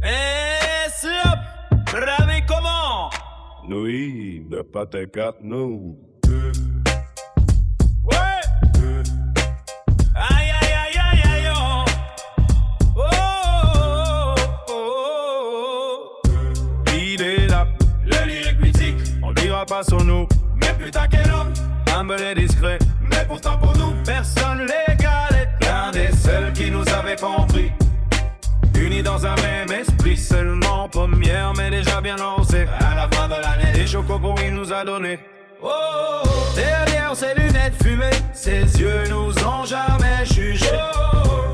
Eh, sup, bravé comment? Oui, de pâté 4 nous. Ouais. Aïe, aïe, aïe, aïe, aïe, oh. Oh, oh, oh, oh. Il est là, Le lyrique mythique, on dira pas son nom. mais putain quel homme. Humble et discret, Mais pourtant pour nous, personne l'égalait. l'un des seuls qui nous avait compris. Unis dans un même esprit, seulement première, mais déjà bien lancé. À la fin de l'année, Des chocos pour il nous a donné. oh, oh, oh. Derrière ses lunettes fumées, ses yeux nous ont jamais jugé.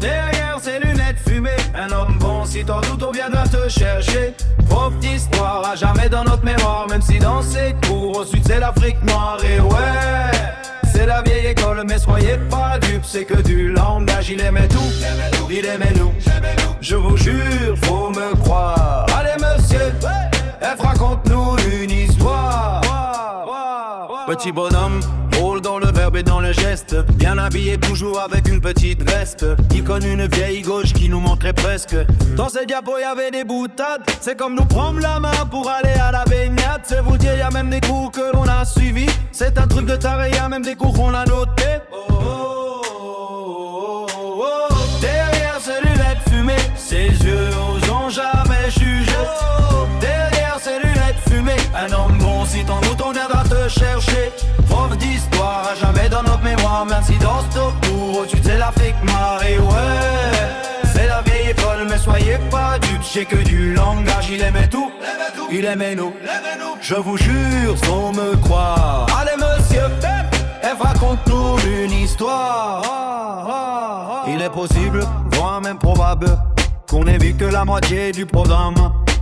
Derrière ses lunettes fumées, un homme bon, si t'en doutes, on viendra te chercher. Pauvre histoire, à jamais dans notre mémoire, même si dans ses cours, au sud c'est l'Afrique noire. Et ouais, c'est la vieille école, mais soyez pas dupes, c'est que du langage, il aimait tout, il aimait nous. Je vous jure, faut me croire. Allez monsieur, F raconte-nous une histoire. Petit bonhomme, rôle dans le verbe et dans le geste. Bien habillé toujours avec une petite veste. Il connaît une vieille gauche qui nous manquerait presque. Dans ces diapos y avait des boutades. C'est comme nous prendre la main pour aller à la baignade. C'est vous dire, y a même des cours que l'on a suivis. C'est un truc de taré, y a même des cours qu'on a notés. Derrière ses lunettes fumées, ses yeux ont jamais jugé. Derrière ses lunettes fumées, un homme bon, si t'en doutes, on viendra te chercher. Prof d'histoire, à jamais dans notre mémoire. Merci dans ce tour, au-dessus c'est l'Afrique noire. Et ouais, c'est la vieille école, mais soyez pas dupes. J'ai que du langage, il aimait tout, il aimait nous. Je vous jure, sans me croire. Allez monsieur, F raconte-nous une histoire. Il est possible, voire même probable, qu'on ait vu que la moitié du programme.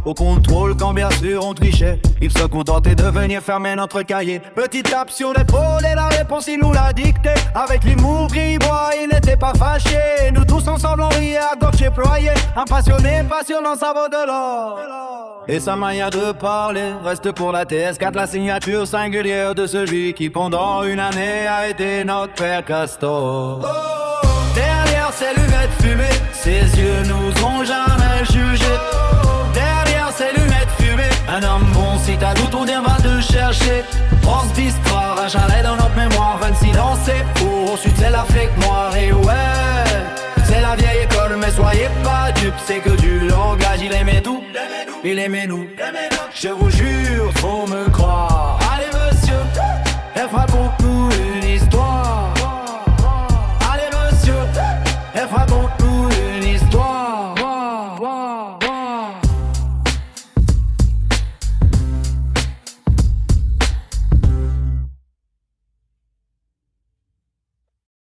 Au contrôle, quand bien sûr on trichait, il se contentait de venir fermer notre cahier. Petite tape sur l'épaule et la réponse il nous l'a dictée. Avec l'humour grivois, il n'était pas fâché. Nous tous ensemble on riait à gorge déployée. Un passionné, passionnant, ça vaut de l'or. Et sa manière de parler reste pour la TS4 la signature singulière de celui qui pendant une année a été notre père Castor. Derrière ses lunettes fumées, ses yeux nous ont jamais jugés. Derrière ses lunettes fumées, un homme bon, si t'as doute, on viendra te chercher. Prof d'histoire, un chalet dans notre mémoire. 26 dans ses fours, au sud c'est l'Afrique noire. Et ouais, c'est la vieille école, mais soyez pas dupes, c'est que du langage, il aimait tout, il aimait nous. Je vous jure,